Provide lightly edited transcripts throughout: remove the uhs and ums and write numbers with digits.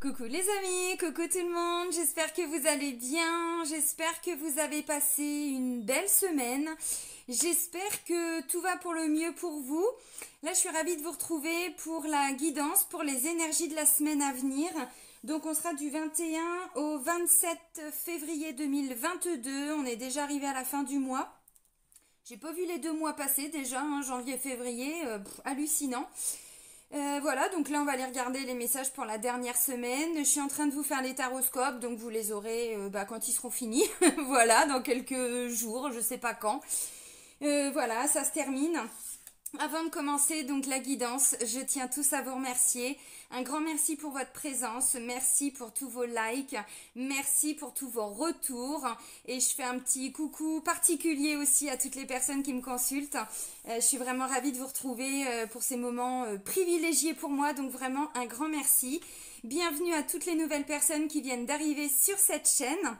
Coucou les amis, coucou tout le monde, j'espère que vous allez bien, j'espère que vous avez passé une belle semaine, j'espère que tout va pour le mieux pour vous. Là je suis ravie de vous retrouver pour la guidance, pour les énergies de la semaine à venir. Donc on sera du 21 au 27 février 2022, on est déjà arrivé à la fin du mois. J'ai pas vu les 2 mois passer déjà, hein, janvier, février, hallucinant. Voilà, donc là on va aller regarder les messages pour la dernière semaine. Je suis en train de vous faire les taroscopes, donc vous les aurez quand ils seront finis. Voilà, dans quelques jours, je sais pas quand. Voilà, ça se termine. Avant de commencer donc la guidance, je tiens tous à vous remercier. Un grand merci pour votre présence, merci pour tous vos likes, merci pour tous vos retours. Et je fais un petit coucou particulier aussi à toutes les personnes qui me consultent. Je suis vraiment ravie de vous retrouver pour ces moments privilégiés pour moi, donc vraiment un grand merci. Bienvenue à toutes les nouvelles personnes qui viennent d'arriver sur cette chaîne.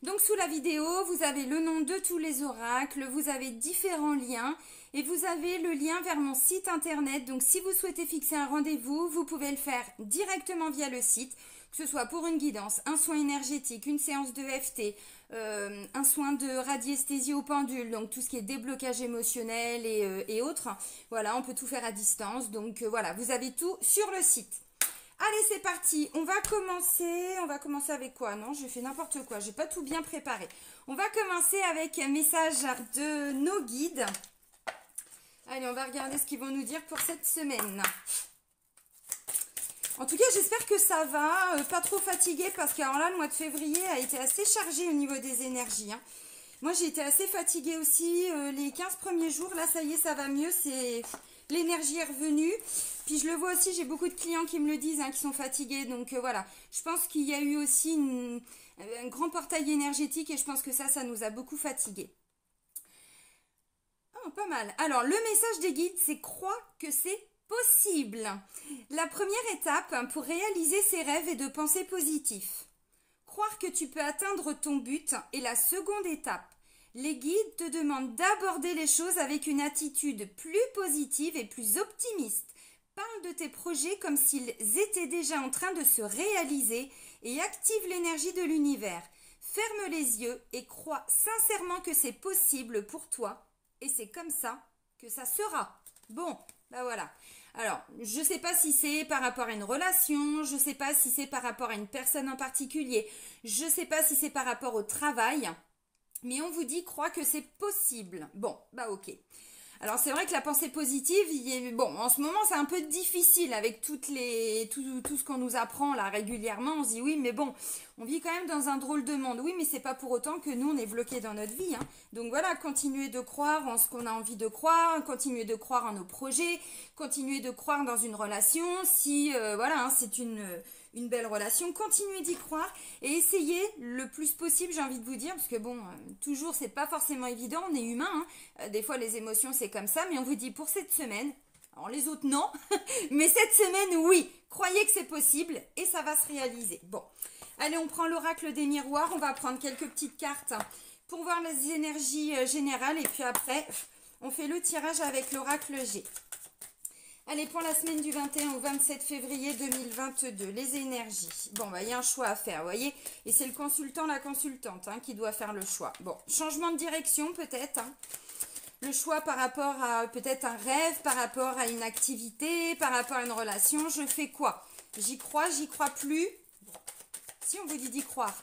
Donc sous la vidéo, vous avez le nom de tous les oracles, vous avez différents liens et vous avez le lien vers mon site internet. Donc si vous souhaitez fixer un rendez-vous, vous pouvez le faire directement via le site, que ce soit pour une guidance, un soin énergétique, une séance de FT, un soin de radiesthésie au pendule, donc tout ce qui est déblocage émotionnel et autres. Voilà, on peut tout faire à distance. Donc voilà, vous avez tout sur le site. Allez, c'est parti. On va commencer avec quoi? Non, je fais n'importe quoi. J'ai pas tout bien préparé. On va commencer avec un message de nos guides. Allez, on va regarder ce qu'ils vont nous dire pour cette semaine. En tout cas, j'espère que ça va. Pas trop fatiguée parce que alors là, le mois de février a été assez chargé au niveau des énergies. Hein. Moi, j'ai été assez fatiguée aussi. Les 15 premiers jours, là, ça y est, ça va mieux. L'énergie est revenue. Puis je le vois aussi, j'ai beaucoup de clients qui me le disent, hein, qui sont fatigués. Donc voilà, je pense qu'il y a eu aussi un grand portail énergétique et je pense que ça nous a beaucoup fatigués. Oh, pas mal. Alors, le message des guides, c'est crois que c'est possible. La première étape pour réaliser ses rêves est de penser positif. Croire que tu peux atteindre ton but est la seconde étape. Les guides te demandent d'aborder les choses avec une attitude plus positive et plus optimiste. Parle de tes projets comme s'ils étaient déjà en train de se réaliser et active l'énergie de l'univers. Ferme les yeux et crois sincèrement que c'est possible pour toi. Et c'est comme ça que ça sera. Bon, ben voilà. Alors, je ne sais pas si c'est par rapport à une relation, je ne sais pas si c'est par rapport à une personne en particulier, je ne sais pas si c'est par rapport au travail, mais on vous dit crois que c'est possible. Bon, bah ok. Alors c'est vrai que la pensée positive, bon, en ce moment c'est un peu difficile avec tout ce qu'on nous apprend là régulièrement. On se dit oui, mais bon, on vit quand même dans un drôle de monde. Oui, mais c'est pas pour autant que nous on est bloqué dans notre vie. Hein. Donc voilà, continuez de croire en ce qu'on a envie de croire, continuez de croire en nos projets, continuez de croire dans une relation. Si voilà, hein, c'est une belle relation, continuez d'y croire et essayez le plus possible, j'ai envie de vous dire, parce que bon, toujours c'est pas forcément évident, on est humain, hein. Des fois les émotions c'est comme ça, mais on vous dit pour cette semaine, alors les autres non, mais cette semaine oui, croyez que c'est possible et ça va se réaliser. Bon, allez, on prend l'oracle des miroirs, on va prendre quelques petites cartes pour voir les énergies générales et puis après on fait le tirage avec l'oracle G. Allez, pour la semaine du 21 au 27 février 2022, les énergies. Bon, bah, il y a un choix à faire, vous voyez. Et c'est le consultant, la consultante, hein, qui doit faire le choix. Bon, changement de direction peut-être. Hein. Le choix par rapport à peut-être un rêve, par rapport à une activité, par rapport à une relation. Je fais quoi? J'y crois plus. Bon. Si on vous dit d'y croire.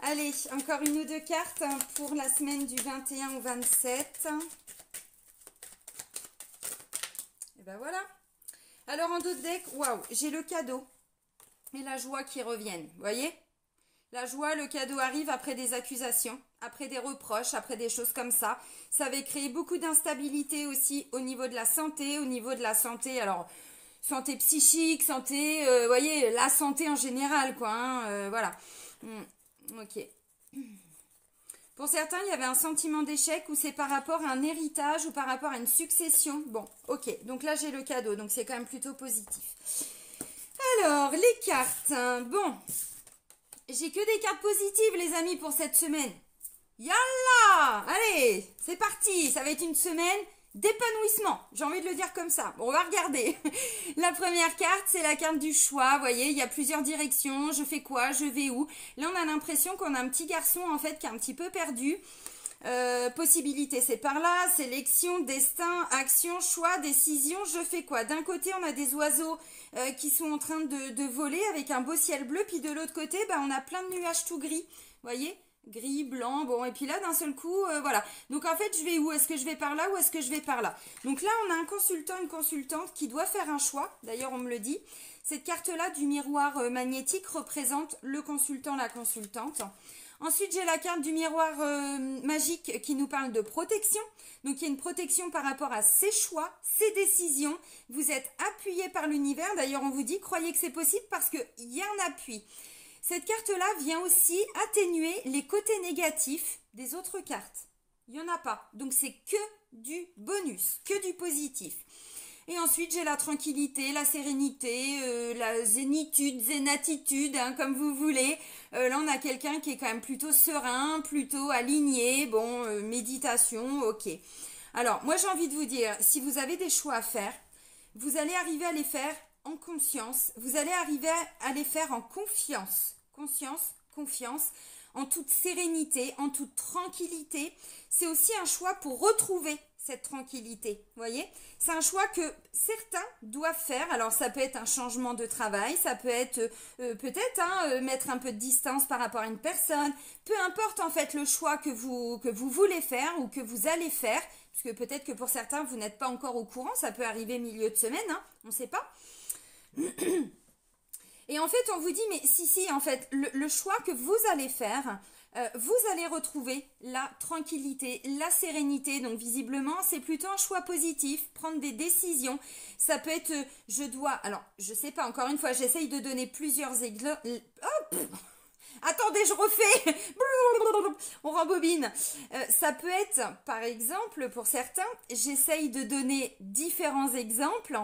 Allez, encore une ou deux cartes pour la semaine du 21 au 27. Et ben voilà. Alors en d'autres decks, waouh, j'ai le cadeau et la joie qui reviennent. Vous voyez? La joie, le cadeau arrive après des accusations, après des reproches, après des choses comme ça. Ça avait créé beaucoup d'instabilité aussi au niveau de la santé, alors santé psychique, santé, vous voyez, la santé en général, quoi. Hein, voilà. Ok. Pour certains, il y avait un sentiment d'échec ou c'est par rapport à un héritage ou par rapport à une succession. Bon, ok, donc là j'ai le cadeau, donc c'est quand même plutôt positif. Alors, les cartes. Bon, j'ai que des cartes positives les amis pour cette semaine. Yallah! Allez, c'est parti. Ça va être une semaine d'épanouissement. J'ai envie de le dire comme ça. Bon, on va regarder. La première carte, c'est la carte du choix. Vous voyez, il y a plusieurs directions. Je fais quoi? Je vais où? Là, on a l'impression qu'on a un petit garçon, en fait, qui est un petit peu perdu. Possibilité, c'est par là. Sélection, destin, action, choix, décision. Je fais quoi? D'un côté, on a des oiseaux qui sont en train de voler avec un beau ciel bleu. Puis de l'autre côté, bah, on a plein de nuages tout gris. Vous voyez? Gris, blanc, bon, et puis là, d'un seul coup, voilà. Donc, en fait, je vais où? Est-ce que je vais par là ou est-ce que je vais par là? Donc là, on a un consultant, une consultante qui doit faire un choix. D'ailleurs, on me le dit. Cette carte-là du miroir magnétique représente le consultant, la consultante. Ensuite, j'ai la carte du miroir magique qui nous parle de protection. Donc, il y a une protection par rapport à ses choix, ses décisions. Vous êtes appuyé par l'univers. D'ailleurs, on vous dit, croyez que c'est possible parce qu'il y a un appui. Cette carte-là vient aussi atténuer les côtés négatifs des autres cartes. Il n'y en a pas. Donc, c'est que du bonus, que du positif. Et ensuite, j'ai la tranquillité, la sérénité, la zénatitude, hein, comme vous voulez. Là, on a quelqu'un qui est quand même plutôt serein, plutôt aligné. Bon, méditation, ok. Alors, moi, j'ai envie de vous dire, si vous avez des choix à faire, vous allez arriver à les faire en conscience. Vous allez arriver à les faire en confiance. Confiance, en toute sérénité, en toute tranquillité. C'est aussi un choix pour retrouver cette tranquillité, vous voyez? C'est un choix que certains doivent faire. Alors, ça peut être un changement de travail, ça peut être peut-être mettre un peu de distance par rapport à une personne. Peu importe, en fait, le choix que vous voulez faire ou que vous allez faire, parce que peut-être que pour certains, vous n'êtes pas encore au courant, ça peut arriver milieu de semaine, hein, on ne sait pas. Et en fait, on vous dit, mais si, en fait, le choix que vous allez faire, vous allez retrouver la tranquillité, la sérénité. Donc, visiblement, c'est plutôt un choix positif, prendre des décisions. Ça peut être, je dois, alors, je sais pas, encore une fois, j'essaye de donner plusieurs exemples. Oh, attendez, je refais. On rembobine. Ça peut être, par exemple, pour certains, j'essaye de donner différents exemples.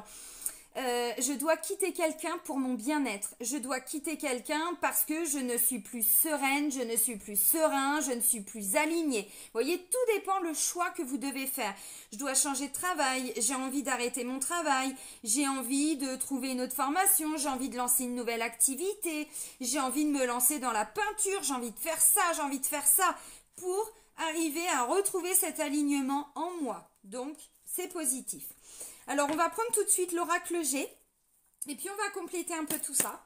Je dois quitter quelqu'un pour mon bien-être. Je dois quitter quelqu'un parce que je ne suis plus sereine, je ne suis plus serein, je ne suis plus alignée. Vous voyez, tout dépend le choix que vous devez faire. Je dois changer de travail, j'ai envie d'arrêter mon travail, j'ai envie de trouver une autre formation, j'ai envie de lancer une nouvelle activité, j'ai envie de me lancer dans la peinture, j'ai envie de faire ça, j'ai envie de faire ça pour arriver à retrouver cet alignement en moi. Donc, c'est positif. Alors, on va prendre tout de suite l'oracle G. Et puis, on va compléter un peu tout ça.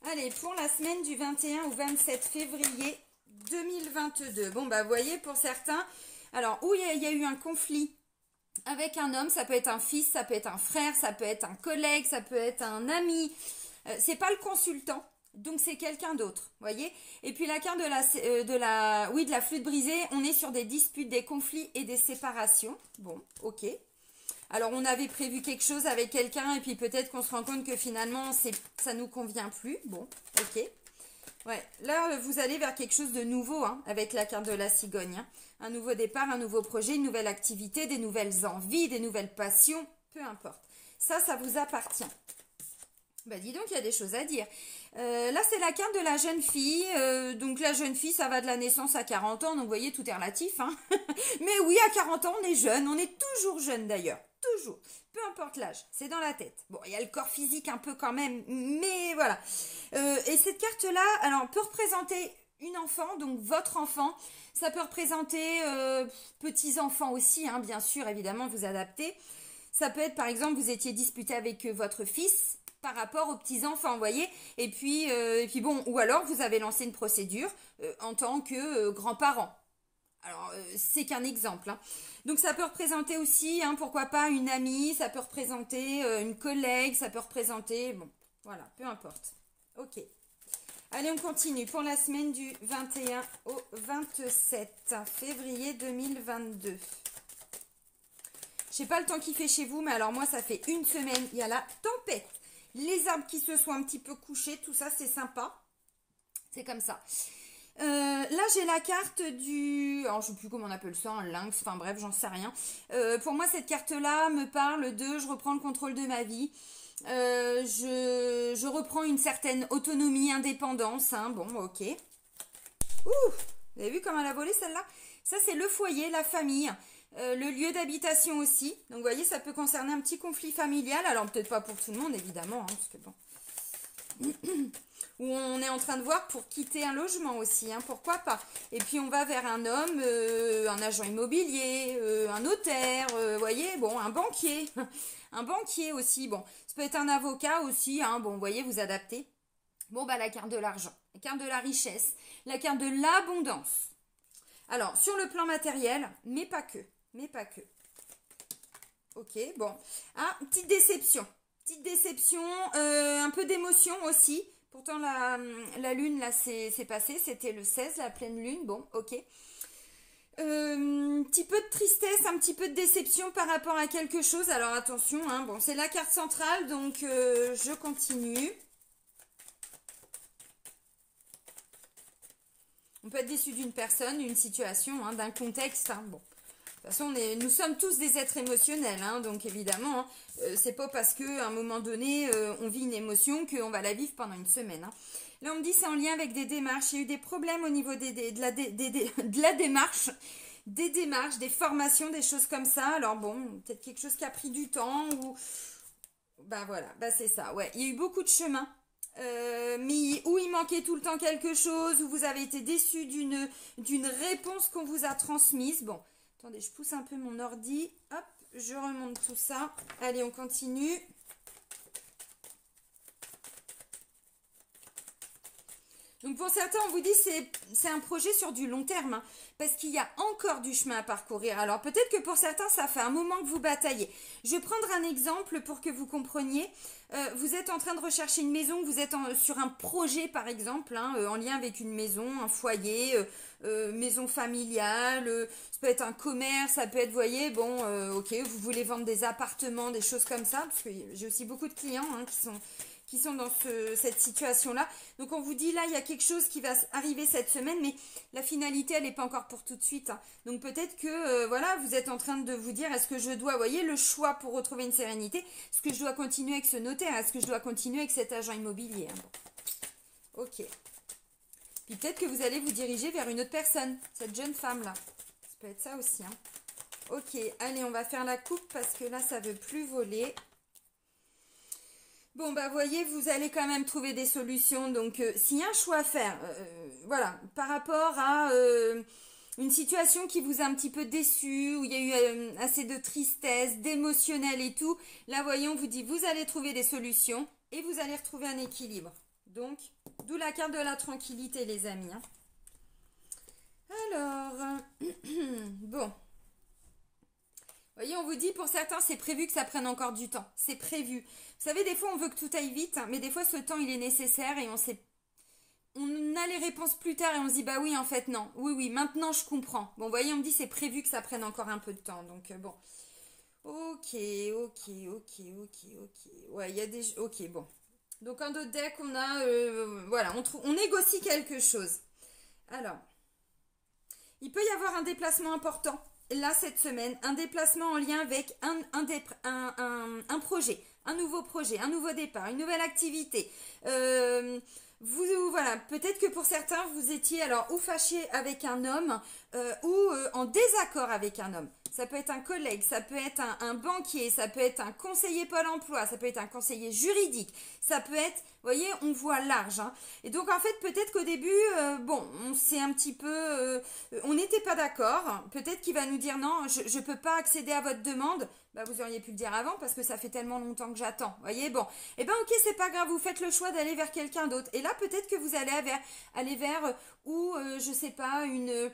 Allez, pour la semaine du 21 au 27 février 2022. Bon, bah, vous voyez, pour certains, alors, où il y a eu un conflit avec un homme, ça peut être un fils, ça peut être un frère, ça peut être un collègue, ça peut être un ami. C'est pas le consultant. Donc, c'est quelqu'un d'autre, voyez. Et puis, la carte de la flûte brisée, on est sur des disputes, des conflits et des séparations. Bon, ok. Alors, on avait prévu quelque chose avec quelqu'un et puis peut-être qu'on se rend compte que finalement, ça ne nous convient plus. Bon, ok. Ouais, là, vous allez vers quelque chose de nouveau hein, avec la carte de la cigogne. Hein. Un nouveau départ, un nouveau projet, une nouvelle activité, des nouvelles envies, des nouvelles passions, peu importe. Ça vous appartient. Bah dis donc, il y a des choses à dire. Là, c'est la carte de la jeune fille. Donc, la jeune fille, ça va de la naissance à 40 ans. Donc, vous voyez, tout est relatif. Hein. Mais oui, à 40 ans, on est jeune. On est toujours jeune, d'ailleurs. Toujours. Peu importe l'âge. C'est dans la tête. Bon, il y a le corps physique un peu quand même. Mais voilà. Et cette carte-là, alors, peut représenter une enfant. Donc, votre enfant. Ça peut représenter petits-enfants aussi. Hein, bien sûr, évidemment, vous adaptez. Ça peut être, par exemple, vous étiez disputé avec votre fils par rapport aux petits-enfants, vous voyez. Et puis bon, ou alors vous avez lancé une procédure en tant que grands-parents. Alors, c'est qu'un exemple. Hein. Donc, ça peut représenter aussi, hein, pourquoi pas, une amie, ça peut représenter une collègue, ça peut représenter, bon, voilà, peu importe. Ok. Allez, on continue pour la semaine du 21 au 27 février 2022. Je sais pas le temps qu'il fait chez vous, mais alors moi, ça fait une semaine, il y a la tempête. Les arbres qui se sont un petit peu couchés, tout ça, c'est sympa. C'est comme ça. Là, j'ai la carte du... Alors, je ne sais plus comment on appelle ça, un lynx, enfin bref, j'en sais rien. Pour moi, cette carte-là me parle de... Je reprends le contrôle de ma vie. Je reprends une certaine autonomie, indépendance. Hein. Bon, ok. Ouh, vous avez vu comment elle a volé, celle-là? Ça, c'est le foyer, la famille. le lieu d'habitation aussi. Donc, vous voyez, ça peut concerner un petit conflit familial. Alors, peut-être pas pour tout le monde, évidemment, hein, parce que bon... Où on est en train de voir pour quitter un logement aussi, hein, pourquoi pas. Et puis on va vers un homme, un agent immobilier, un notaire, voyez, bon, un banquier, un banquier aussi, bon, ça peut être un avocat aussi, hein, bon, vous voyez, vous adaptez. Bon, bah la carte de l'argent, la carte de la richesse, la carte de l'abondance. Alors, sur le plan matériel, mais pas que, mais pas que. Ok, bon, ah, petite déception, un peu d'émotion aussi. Pourtant, la lune, là, c'est passé. C'était le 16, la pleine lune. Bon, ok. Un petit peu de tristesse, un petit peu de déception par rapport à quelque chose. Alors, attention, hein. Bon, c'est la carte centrale, donc je continue. On peut être déçu d'une personne, d'une situation, hein, d'un contexte. Hein. Bon. De toute façon, nous sommes tous des êtres émotionnels, hein, donc évidemment, hein, c'est pas parce qu'à un moment donné, on vit une émotion qu'on va la vivre pendant une semaine. Hein. Là, on me dit c'est en lien avec des démarches. Il y a eu des problèmes au niveau de la démarche, des formations, des choses comme ça. Alors bon, peut-être quelque chose qui a pris du temps ou... Bah voilà, bah c'est ça, ouais. Il y a eu beaucoup de chemin. Mais où il manquait tout le temps quelque chose, où vous avez été déçu d'une réponse qu'on vous a transmise. Bon... Attendez, je pousse un peu mon ordi. Hop, je remonte tout ça. Allez, on continue. Donc pour certains, on vous dit c'est un projet sur du long terme, hein, parce qu'il y a encore du chemin à parcourir. Alors peut-être que pour certains, ça fait un moment que vous bataillez. Je vais prendre un exemple pour que vous compreniez. Vous êtes en train de rechercher une maison, vous êtes sur un projet par exemple, hein, en lien avec une maison, un foyer, maison familiale, ça peut être un commerce, ça peut être, vous voyez, bon, ok, vous voulez vendre des appartements, des choses comme ça, parce que j'ai aussi beaucoup de clients hein, qui sont dans cette situation-là. Donc, on vous dit, là, il y a quelque chose qui va arriver cette semaine, mais la finalité, elle n'est pas encore pour tout de suite. Hein. Donc, peut-être que, voilà, vous êtes en train de vous dire, est-ce que je dois, vous voyez, le choix pour retrouver une sérénité, est-ce que je dois continuer avec ce notaire, est-ce que je dois continuer avec cet agent immobilier hein. Bon. Ok. Puis peut-être que vous allez vous diriger vers une autre personne, cette jeune femme-là. Ça peut être ça aussi. Hein. Ok, allez, on va faire la coupe parce que là, ça ne veut plus voler. Bon, bah, voyez, vous allez quand même trouver des solutions. Donc, s'il y a un choix à faire, voilà, par rapport à une situation qui vous a un petit peu déçu, où il y a eu assez de tristesse, d'émotionnel et tout, là, voyons, on vous dit, vous allez trouver des solutions et vous allez retrouver un équilibre. Donc, d'où la carte de la tranquillité, les amis. Hein. Alors, bon. Vous voyez, on vous dit, pour certains, c'est prévu que ça prenne encore du temps. C'est prévu. Vous savez, des fois, on veut que tout aille vite, hein, mais des fois, ce temps, il est nécessaire et on a les réponses plus tard et on se dit, bah oui, en fait, non. Oui, oui, maintenant, je comprends. Bon, vous voyez, on me dit, c'est prévu que ça prenne encore un peu de temps. Donc, bon. Ok. Ouais, il y a des... Ok, bon. Donc, en d'autres decks, on a... voilà, on négocie quelque chose. Alors, il peut y avoir un déplacement important. Là, cette semaine, un déplacement en lien avec un projet, un nouveau projet, un nouveau départ, une nouvelle activité. Voilà, peut-être que pour certains, vous étiez alors ou fâché avec un homme ou en désaccord avec un homme. Ça peut être un collègue, ça peut être un banquier, ça peut être un conseiller Pôle emploi, ça peut être un conseiller juridique, ça peut être, vous voyez, on voit large. Hein. Et donc, en fait, peut-être qu'au début, bon, on s'est un petit peu... on n'était pas d'accord. Peut-être qu'il va nous dire, non, je ne peux pas accéder à votre demande. Bah, vous auriez pu le dire avant parce que ça fait tellement longtemps que j'attends. Vous voyez, bon. Eh bien, ok, c'est pas grave, vous faites le choix d'aller vers quelqu'un d'autre. Et là, peut-être que vous allez aller vers ou, je sais pas, une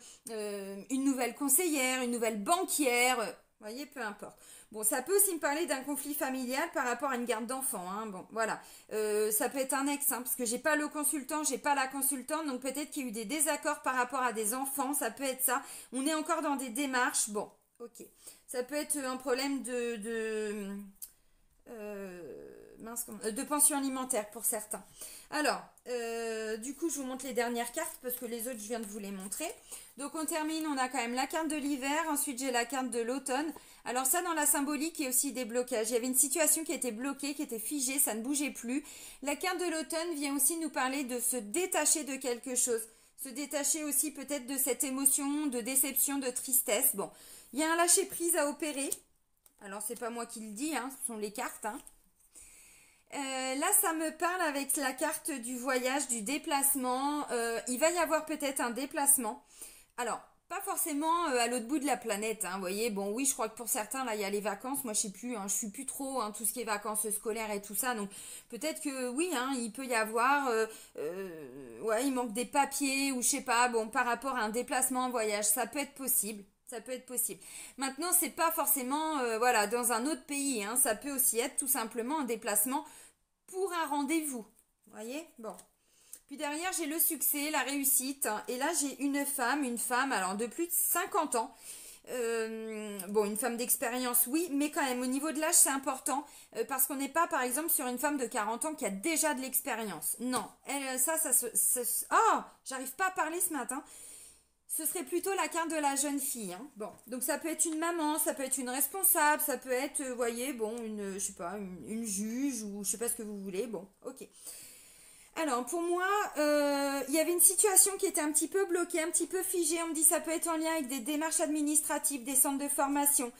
nouvelle conseillère, une nouvelle banquière. Vous voyez, peu importe. Bon, ça peut aussi me parler d'un conflit familial par rapport à une garde d'enfants. Hein. Bon, voilà. Ça peut être un ex, hein, parce que j'ai pas le consultant, j'ai pas la consultante, donc peut-être qu'il y a eu des désaccords par rapport à des enfants. Ça peut être ça. On est encore dans des démarches. Bon, ok. Ça peut être un problème de pension alimentaire pour certains. Alors, du coup, je vous montre les dernières cartes parce que les autres, je viens de vous les montrer. Donc, on termine, on a quand même la carte de l'hiver. Ensuite, j'ai la carte de l'automne. Alors ça, dans la symbolique, il y a aussi des blocages. Il y avait une situation qui était bloquée, qui était figée, ça ne bougeait plus. La carte de l'automne vient aussi nous parler de se détacher de quelque chose. Se détacher aussi peut-être de cette émotion de déception, de tristesse. Bon, il y a un lâcher-prise à opérer. Alors, c'est pas moi qui le dis, hein, ce sont les cartes. Hein. Là, ça me parle avec la carte du voyage, du déplacement. Il va y avoir peut-être un déplacement. Alors, pas forcément à l'autre bout de la planète, hein, vous voyez. Bon, oui, je crois que pour certains, là, il y a les vacances. Moi, je sais plus, hein, je suis plus trop, hein, tout ce qui est vacances scolaires et tout ça. Donc, peut-être que oui, hein, il peut y avoir, ouais, il manque des papiers ou je sais pas. Bon, par rapport à un déplacement, un voyage, ça peut être possible. Ça peut être possible. Maintenant, c'est pas forcément, voilà, dans un autre pays. Hein, ça peut aussi être tout simplement un déplacement pour un rendez-vous. Vous voyez? Bon. Puis derrière, j'ai le succès, la réussite. Et là, j'ai une femme, alors de plus de 50 ans. Bon, une femme d'expérience, oui, mais quand même, au niveau de l'âge, c'est important. Parce qu'on n'est pas, par exemple, sur une femme de 40 ans qui a déjà de l'expérience. Non, elle, oh, j'arrive pas à parler ce matin. Ce serait plutôt la carte de la jeune fille. Hein. Bon, donc ça peut être une maman, ça peut être une responsable, ça peut être, vous voyez, bon, je sais pas, une juge ou je sais pas ce que vous voulez. Bon, ok. Alors, pour moi, il y avait une situation qui était un petit peu bloquée, un petit peu figée. On me dit ça peut être en lien avec des démarches administratives, des centres de formation.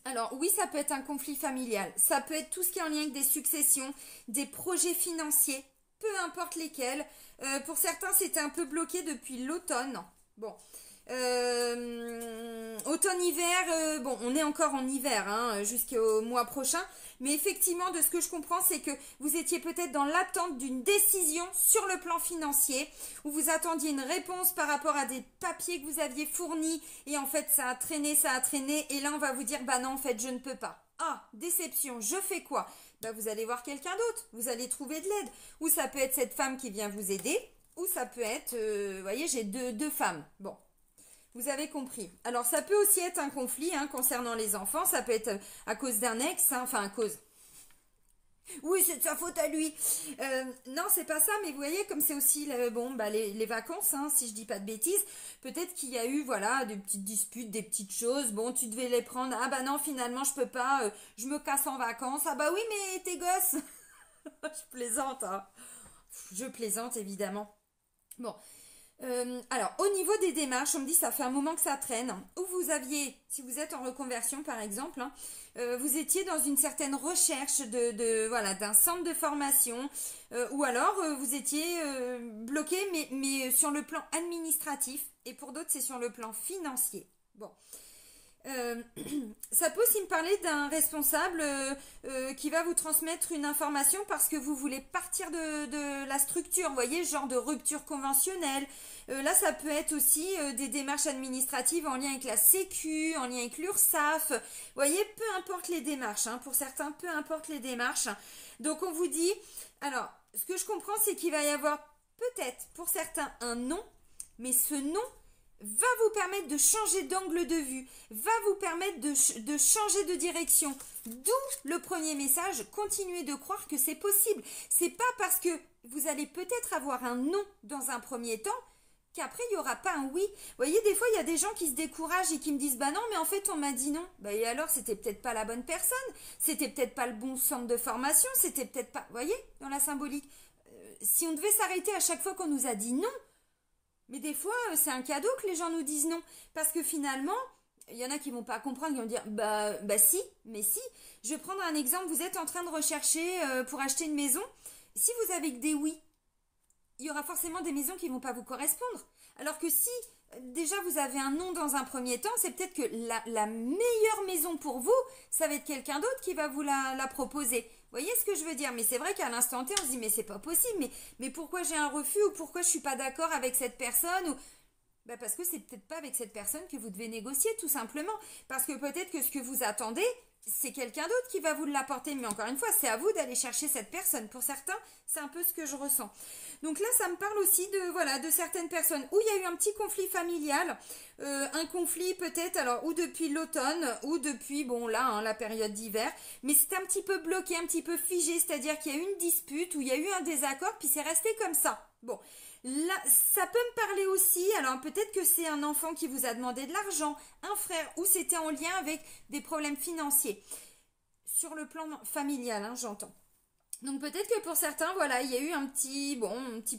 Alors, oui, ça peut être un conflit familial. Ça peut être tout ce qui est en lien avec des successions, des projets financiers, peu importe lesquels. Pour certains, c'était un peu bloqué depuis l'automne. Bon. Automne-hiver, bon, on est encore en hiver hein, jusqu'au mois prochain. Mais effectivement, de ce que je comprends, c'est que vous étiez peut-être dans l'attente d'une décision sur le plan financier, où vous attendiez une réponse par rapport à des papiers que vous aviez fournis, et en fait, ça a traîné, et là, on va vous dire, bah non, en fait, je ne peux pas. Ah, déception, je fais quoi? Bah, vous allez voir quelqu'un d'autre, vous allez trouver de l'aide. Ou ça peut être cette femme qui vient vous aider, ou ça peut être, vous voyez, j'ai deux femmes. Bon. Vous avez compris. Alors, ça peut aussi être un conflit hein, concernant les enfants. Ça peut être à cause d'un ex. Hein, enfin, à cause. Oui, c'est de sa faute à lui. Non, c'est pas ça. Mais vous voyez, comme c'est aussi bon, bah, les vacances, hein, si je dis pas de bêtises, peut-être qu'il y a eu voilà, des petites disputes, des petites choses. Bon, tu devais les prendre. Ah bah non, finalement, je peux pas. Je me casse en vacances. Ah bah oui, mais tes gosses. Je plaisante. Hein. Je plaisante, évidemment. Bon. Alors, au niveau des démarches, on me dit ça fait un moment que ça traîne. Où vous aviez, si vous êtes en reconversion par exemple, hein, vous étiez dans une certaine recherche voilà, d'un centre de formation, ou alors vous étiez bloqué, mais sur le plan administratif, et pour d'autres c'est sur le plan financier. Bon. Ça peut aussi me parler d'un responsable qui va vous transmettre une information parce que vous voulez partir de la structure, vous voyez, genre de rupture conventionnelle. Là, ça peut être aussi des démarches administratives en lien avec la Sécu, en lien avec l'URSSAF. Vous voyez, peu importe les démarches, hein, pour certains, peu importe les démarches. Donc, on vous dit, alors, ce que je comprends, c'est qu'il va y avoir peut-être pour certains un nom, mais ce nom va vous permettre de changer d'angle de vue, va vous permettre de changer de direction. D'où le premier message, continuez de croire que c'est possible. C'est pas parce que vous allez peut-être avoir un non dans un premier temps qu'après il n'y aura pas un oui. Vous voyez, des fois il y a des gens qui se découragent et qui me disent bah non, mais en fait on m'a dit non. Bah et alors c'était peut-être pas la bonne personne, c'était peut-être pas le bon centre de formation, c'était peut-être pas. Vous voyez, dans la symbolique. Si on devait s'arrêter à chaque fois qu'on nous a dit non, mais des fois, c'est un cadeau que les gens nous disent non. Parce que finalement, il y en a qui vont pas comprendre, qui vont dire bah si, mais si. Je vais prendre un exemple. Vous êtes en train de rechercher pour acheter une maison. Si vous avez que des oui, il y aura forcément des maisons qui vont pas vous correspondre. Alors que si déjà vous avez un non dans un premier temps, c'est peut-être que la meilleure maison pour vous, ça va être quelqu'un d'autre qui va vous la proposer. Vous voyez ce que je veux dire? Mais c'est vrai qu'à l'instant T, on se dit mais c'est pas possible, mais pourquoi j'ai un refus ou pourquoi je suis pas d'accord avec cette personne ou... Bah parce que c'est peut-être pas avec cette personne que vous devez négocier tout simplement. Parce que peut-être que ce que vous attendez, c'est quelqu'un d'autre qui va vous l'apporter. Mais encore une fois, c'est à vous d'aller chercher cette personne. Pour certains, c'est un peu ce que je ressens. Donc là, ça me parle aussi de certaines personnes où il y a eu un petit conflit familial. Un conflit peut-être, alors, ou depuis l'automne, ou depuis, bon là, hein, la période d'hiver. Mais c'est un petit peu bloqué, un petit peu figé. C'est-à-dire qu'il y a eu une dispute, où il y a eu un désaccord, puis c'est resté comme ça. Bon. Là, ça peut me parler aussi, alors peut-être que c'est un enfant qui vous a demandé de l'argent, un frère, ou c'était en lien avec des problèmes financiers. Sur le plan familial, hein, j'entends. Donc peut-être que pour certains, voilà, il y a eu un petit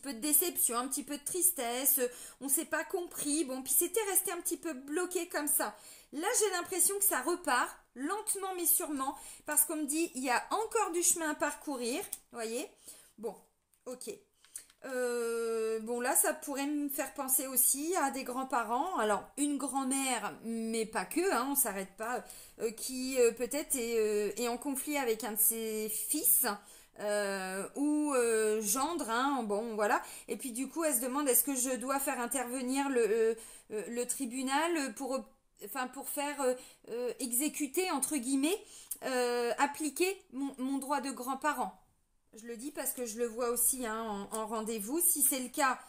peu de déception, un petit peu de tristesse, on s'est pas compris, bon, puis c'était resté un petit peu bloqué comme ça. Là, j'ai l'impression que ça repart, lentement mais sûrement, parce qu'on me dit, il y a encore du chemin à parcourir, voyez. Bon, ok. Bon, là, ça pourrait me faire penser aussi à des grands-parents. Alors, une grand-mère, mais pas que, hein, on s'arrête pas, qui peut-être est en conflit avec un de ses fils. Ou gendre, hein, bon voilà. Et puis du coup, elle se demande est-ce que je dois faire intervenir le tribunal pour faire exécuter, entre guillemets, appliquer mon droit de grand-parent. Je le dis parce que je le vois aussi hein, en rendez-vous. Si c'est le cas,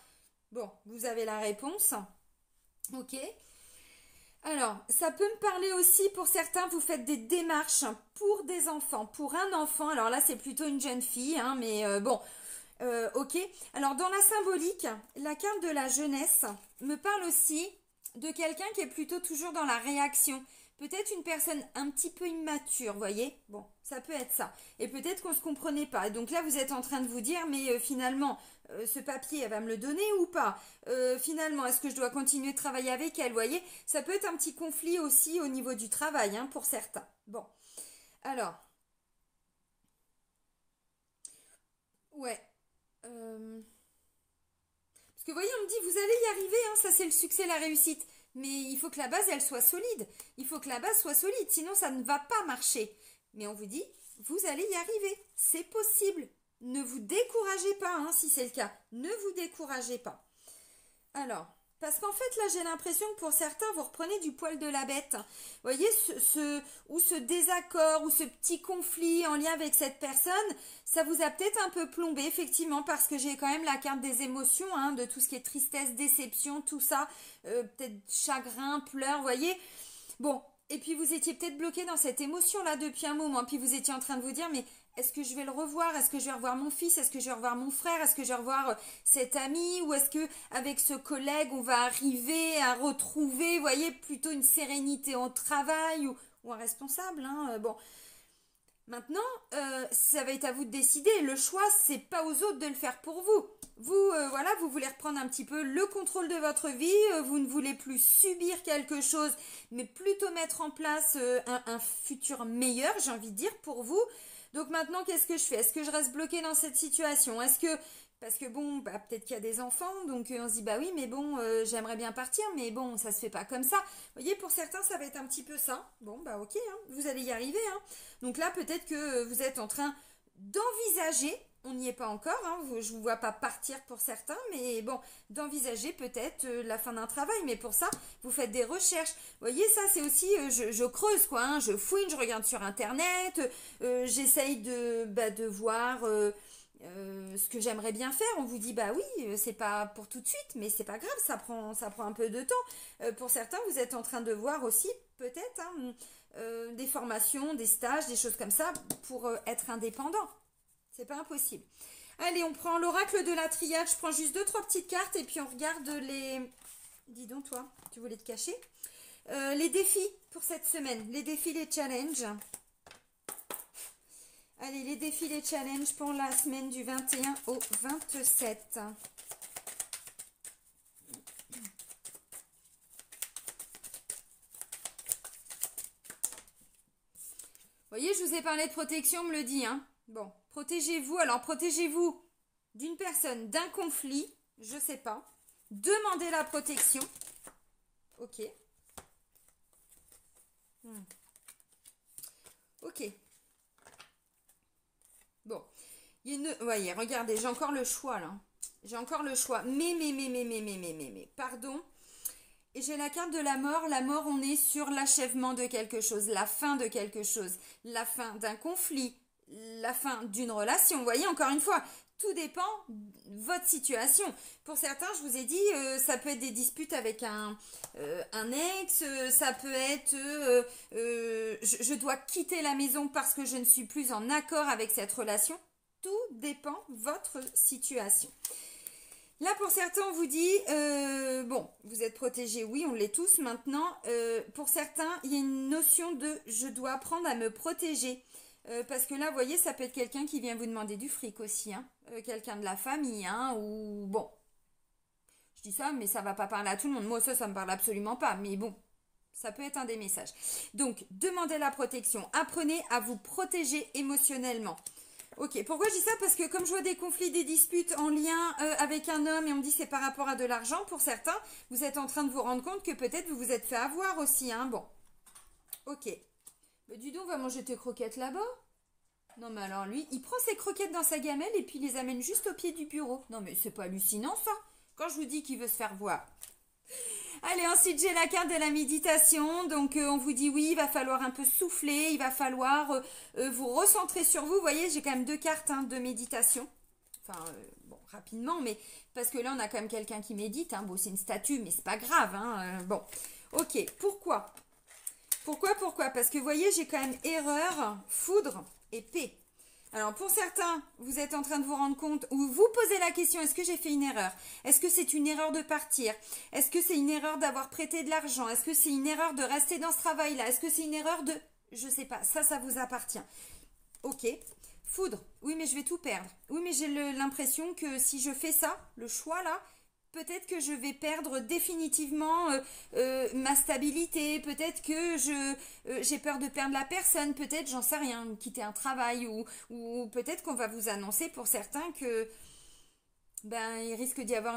bon, vous avez la réponse. Ok. Alors, ça peut me parler aussi pour certains, vous faites des démarches pour des enfants, pour un enfant. Alors là, c'est plutôt une jeune fille, hein, mais bon, ok. Alors, dans la symbolique, la carte de la jeunesse me parle aussi de quelqu'un qui est plutôt toujours dans la réaction. Peut-être une personne un petit peu immature, voyez. Bon, ça peut être ça. Et peut-être qu'on ne se comprenait pas. Et donc là, vous êtes en train de vous dire, mais finalement, ce papier, elle va me le donner ou pas? Finalement, est-ce que je dois continuer de travailler avec elle, voyez? Ça peut être un petit conflit aussi au niveau du travail, hein, pour certains. Bon, alors, ouais. Parce que voyez, on me dit, vous allez y arriver, hein, ça c'est le succès, la réussite. Mais il faut que la base, elle soit solide. Il faut que la base soit solide, sinon ça ne va pas marcher. Mais on vous dit, vous allez y arriver. C'est possible. Ne vous découragez pas, hein, si c'est le cas. Ne vous découragez pas. Alors, parce qu'en fait, là, j'ai l'impression que pour certains, vous reprenez du poil de la bête. Vous voyez, ce désaccord ou ce petit conflit en lien avec cette personne, ça vous a peut-être un peu plombé, effectivement, parce que j'ai quand même la carte des émotions, hein, de tout ce qui est tristesse, déception, tout ça, peut-être chagrin, pleurs, vous voyez. Bon, et puis vous étiez peut-être bloqué dans cette émotion-là depuis un moment, puis vous étiez en train de vous dire, mais est-ce que je vais le revoir? Est-ce que je vais revoir mon fils? Est-ce que je vais revoir mon frère? Est-ce que je vais revoir cet ami? Ou est-ce que avec ce collègue, on va arriver à retrouver, vous voyez, plutôt une sérénité au travail ou un responsable, hein, bon. Maintenant, ça va être à vous de décider. Le choix, c'est pas aux autres de le faire pour vous. Vous, voilà, vous voulez reprendre un petit peu le contrôle de votre vie. Vous ne voulez plus subir quelque chose, mais plutôt mettre en place un futur meilleur, j'ai envie de dire, pour vous. Donc maintenant, qu'est-ce que je fais? Est-ce que je reste bloquée dans cette situation? Est-ce que parce que bon, bah, peut-être qu'il y a des enfants, donc on se dit bah oui, mais bon, j'aimerais bien partir, mais bon, ça se fait pas comme ça. Vous voyez, pour certains, ça va être un petit peu ça. Bon, bah ok, hein, vous allez y arriver. Hein. Donc là, peut-être que vous êtes en train d'envisager, on n'y est pas encore, hein, je ne vous vois pas partir pour certains, mais bon, d'envisager peut-être la fin d'un travail. Mais pour ça, vous faites des recherches. Vous voyez, ça, c'est aussi, je creuse, quoi. Hein, je fouine, je regarde sur Internet, j'essaye de voir ce que j'aimerais bien faire. On vous dit, bah oui, c'est pas pour tout de suite, mais c'est pas grave, ça prend un peu de temps. Pour certains, vous êtes en train de voir aussi, peut-être, hein, des formations, des stages, des choses comme ça, pour être indépendant. C'est pas impossible. Allez, on prend l'oracle de la triade. Je prends juste 2-3 petites cartes et puis on regarde les... Dis donc, toi, tu voulais te cacher? Les défis pour cette semaine. Les défis, les challenges. Allez, les défis, les challenges pour la semaine du 21 au 27. Vous voyez, je vous ai parlé de protection, on me le dit, hein. Bon, protégez-vous. Alors, protégez-vous d'une personne, d'un conflit, je sais pas. Demandez la protection. Ok. Ok. Bon. Voyez, regardez, j'ai encore le choix, là. J'ai encore le choix. Mais. Pardon. Et j'ai la carte de la mort. La mort, on est sur l'achèvement de quelque chose, la fin de quelque chose, la fin d'un conflit, la fin d'une relation. Vous voyez, encore une fois, tout dépend de votre situation. Pour certains, je vous ai dit, ça peut être des disputes avec un ex, ça peut être je dois quitter la maison parce que je ne suis plus en accord avec cette relation. Tout dépend de votre situation. Là, pour certains, on vous dit, bon, vous êtes protégés, oui, on l'est tous maintenant. Pour certains, il y a une notion de « je dois apprendre à me protéger ». Parce que là, vous voyez, ça peut être quelqu'un qui vient vous demander du fric aussi, hein. Quelqu'un de la famille, hein, ou bon. Je dis ça, mais ça va pas parler à tout le monde. Moi, ça me parle absolument pas. Mais bon, ça peut être un des messages. Donc, demandez la protection. Apprenez à vous protéger émotionnellement. Ok, pourquoi je dis ça? Parce que comme je vois des conflits, des disputes en lien avec un homme et on me dit c'est par rapport à de l'argent, pour certains, vous êtes en train de vous rendre compte que peut-être vous vous êtes fait avoir aussi, hein. Bon, ok. Mais dis donc, on va manger tes croquettes là-bas? Non mais alors lui, il prend ses croquettes dans sa gamelle et puis il les amène juste au pied du bureau. Non mais c'est pas hallucinant ça, quand je vous dis qu'il veut se faire voir. Allez, ensuite j'ai la carte de la méditation. Donc on vous dit oui, il va falloir un peu souffler, il va falloir vous recentrer sur vous. Vous voyez, j'ai quand même 2 cartes hein, de méditation. Enfin, bon, rapidement, mais parce que là on a quand même quelqu'un qui médite. Hein. Bon, c'est une statue, mais c'est pas grave. Hein. Bon, ok, pourquoi? Pourquoi? Parce que vous voyez, j'ai quand même erreur, foudre et paix. Alors pour certains, vous êtes en train de vous rendre compte ou vous posez la question, est-ce que j'ai fait une erreur? Est-ce que c'est une erreur de partir? Est-ce que c'est une erreur d'avoir prêté de l'argent? Est-ce que c'est une erreur de rester dans ce travail-là? Est-ce que c'est une erreur de... Je sais pas, ça vous appartient. Ok. Foudre, oui mais je vais tout perdre. Oui mais j'ai l'impression que si je fais ça, le choix là, peut-être que je vais perdre définitivement ma stabilité, peut-être que j'ai peur de perdre la personne, peut-être, j'en sais rien, quitter un travail, ou peut-être qu'on va vous annoncer pour certains que ben il risque d'y avoir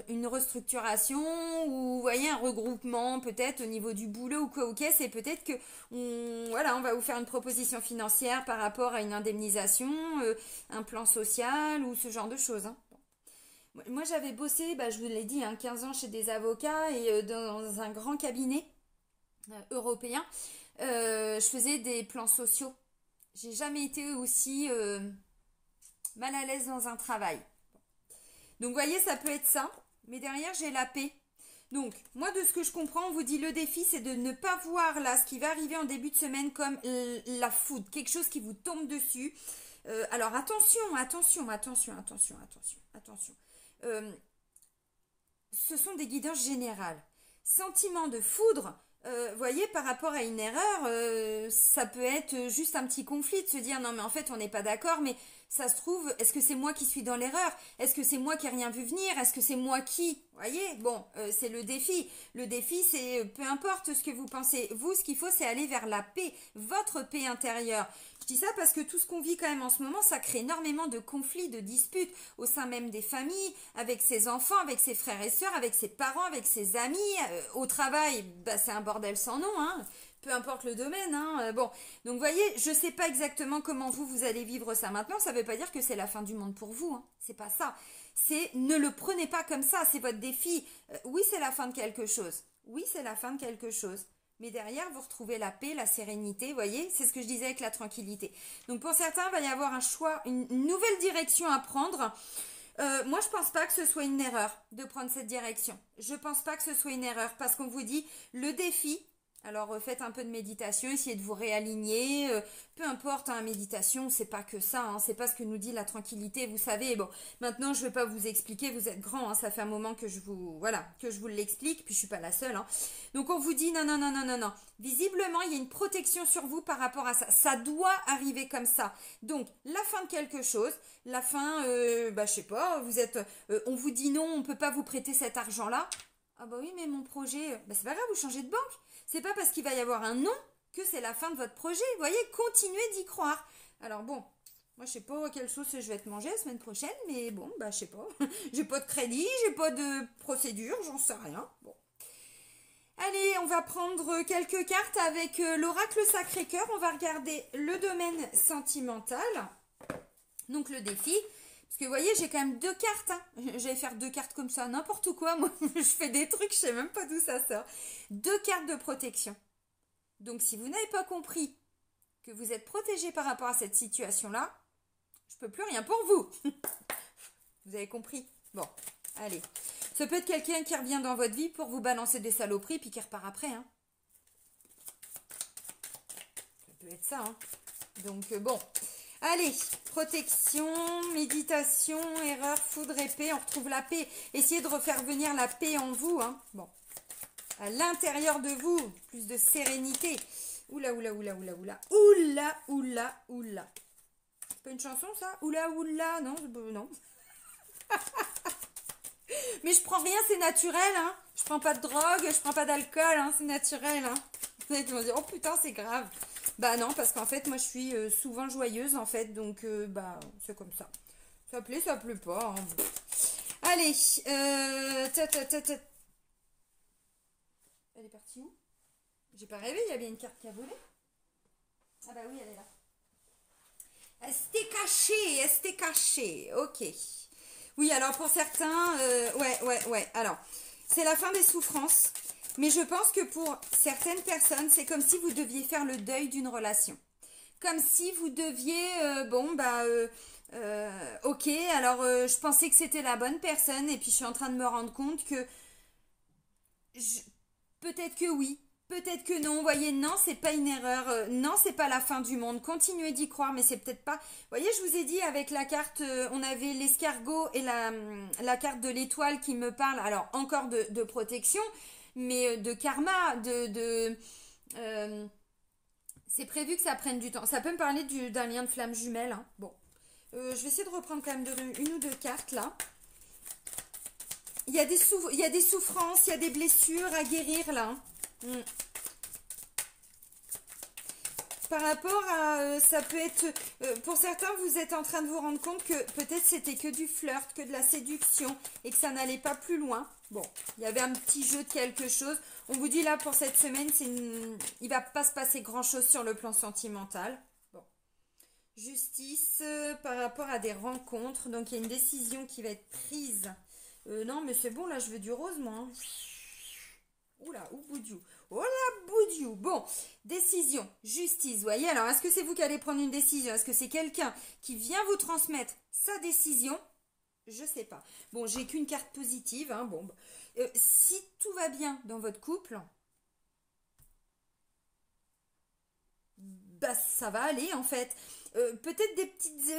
une restructuration, ou vous voyez un regroupement peut-être au niveau du boulot ou quoi, ok, c'est peut-être que voilà, on va vous faire une proposition financière par rapport à une indemnisation, un plan social ou ce genre de choses, hein. Moi, j'avais bossé, bah, je vous l'ai dit, hein, 15 ans chez des avocats et dans un grand cabinet européen. Je faisais des plans sociaux. J'ai jamais été aussi mal à l'aise dans un travail. Donc, vous voyez, ça peut être ça. Mais derrière, j'ai la paix. Donc, moi, de ce que je comprends, on vous dit le défi, c'est de ne pas voir là ce qui va arriver en début de semaine comme la foudre. Quelque chose qui vous tombe dessus. Alors, attention. Ce sont des guidances générales. Sentiment de foudre, voyez, par rapport à une erreur, ça peut être juste un petit conflit de se dire non mais en fait on n'est pas d'accord, mais ça se trouve, est-ce que c'est moi qui suis dans l'erreur? Est-ce que c'est moi qui n'ai rien vu venir? Est-ce que c'est moi qui... Voyez, bon, c'est le défi. Le défi, c'est peu importe ce que vous pensez. Vous, ce qu'il faut, c'est aller vers la paix, votre paix intérieure. Je dis ça parce que tout ce qu'on vit quand même en ce moment, ça crée énormément de conflits, de disputes au sein même des familles, avec ses enfants, avec ses frères et sœurs, avec ses parents, avec ses amis. Au travail, bah, c'est un bordel sans nom, hein. Peu importe le domaine, hein. Bon, donc vous voyez, je ne sais pas exactement comment vous allez vivre ça maintenant. Ça ne veut pas dire que c'est la fin du monde pour vous, hein. C'est pas ça. C'est ne le prenez pas comme ça, c'est votre défi. Oui, c'est la fin de quelque chose. Oui, c'est la fin de quelque chose. Mais derrière, vous retrouvez la paix, la sérénité, vous voyez, c'est ce que je disais avec la tranquillité. Donc pour certains, il va y avoir un choix, une nouvelle direction à prendre. Moi, je pense pas que ce soit une erreur de prendre cette direction. Je pense pas que ce soit une erreur parce qu'on vous dit le défi. Alors faites un peu de méditation, essayez de vous réaligner, peu importe, hein, méditation, c'est pas que ça, hein, c'est pas ce que nous dit la tranquillité, vous savez. Bon, maintenant je vais pas vous expliquer, vous êtes grand, hein, ça fait un moment que je vous l'explique, puis je suis pas la seule, hein. Donc on vous dit non. Visiblement il y a une protection sur vous par rapport à ça, ça doit arriver comme ça. Donc la fin de quelque chose, la fin, je sais pas, on vous dit non, on peut pas vous prêter cet argent-là. Ah bah oui, mais mon projet, c'est pas grave, vous changez de banque. C'est pas parce qu'il va y avoir un non que c'est la fin de votre projet. Vous voyez, continuez d'y croire. Alors bon, moi je sais pas quelle sauce je vais te manger la semaine prochaine, mais bon, je sais pas. J'ai pas de crédit, j'ai pas de procédure, j'en sais rien. Bon. Allez, on va prendre quelques cartes avec l'oracle Sacré-Cœur. On va regarder le domaine sentimental. Donc le défi. Parce que vous voyez, j'ai quand même 2 cartes. Hein. J'allais faire 2 cartes comme ça, n'importe quoi. Moi, je fais des trucs, je sais même pas d'où ça sort. 2 cartes de protection. Donc, si vous n'avez pas compris que vous êtes protégé par rapport à cette situation-là, je peux plus rien pour vous. Vous avez compris? Bon, allez. Ça peut être quelqu'un qui revient dans votre vie pour vous balancer des saloperies puis qui repart après. Hein. Ça peut être ça. Hein. Donc, bon... Allez, protection, méditation, erreur, foudre et paix. On retrouve la paix. Essayez de refaire venir la paix en vous. Hein. Bon, à l'intérieur de vous, plus de sérénité. Oula, oula, oula, oula, oula. Oula, oula, oula. C'est pas une chanson, ça? Oula, oula, non, non. Mais je prends rien, c'est naturel, hein. Je prends pas de drogue, je prends pas d'alcool, hein, c'est naturel, hein. Ils vont dire, oh putain, c'est grave. Bah non, parce qu'en fait, moi, je suis souvent joyeuse, en fait, donc, bah, c'est comme ça. Ça plaît pas, hein. Allez, Elle est partie où? J'ai pas rêvé, il y a bien une carte qui a volé. Ah bah oui, elle est là. Elle s'était cachée, ok. Oui, alors pour certains, ouais. Alors, c'est la fin des souffrances. Mais je pense que pour certaines personnes, c'est comme si vous deviez faire le deuil d'une relation. Comme si vous deviez, ok, alors je pensais que c'était la bonne personne et puis je suis en train de me rendre compte que peut-être que oui, peut-être que non. Vous voyez, non, c'est pas une erreur. Non, c'est pas la fin du monde. Continuez d'y croire, mais c'est peut-être pas. Vous voyez, je vous ai dit avec la carte, on avait l'escargot et la carte de l'étoile qui me parle. Alors, encore de protection, mais de karma, c'est prévu que ça prenne du temps. Ça peut me parler d'un lien de flamme jumelle, hein. Bon. Je vais essayer de reprendre quand même une ou deux cartes, là. Il y a des souffrances, il y a des blessures à guérir, là. Par rapport à, ça peut être, pour certains, vous êtes en train de vous rendre compte que peut-être c'était que du flirt, que de la séduction, et que ça n'allait pas plus loin. Bon, il y avait un petit jeu de quelque chose. On vous dit là, pour cette semaine, il va pas se passer grand-chose sur le plan sentimental. Bon. Justice, par rapport à des rencontres. Donc, il y a une décision qui va être prise. Non, mais c'est bon, là, je veux du rose, moi, hein. Oula, ou boudiou. Oh la boudiou. Bon, décision, justice, vous voyez. Alors, est-ce que c'est vous qui allez prendre une décision? Est-ce que c'est quelqu'un qui vient vous transmettre sa décision? Je sais pas. Bon, j'ai qu'une carte positive, hein. Bon, si tout va bien dans votre couple, bah ça va aller, en fait. Peut-être des petites...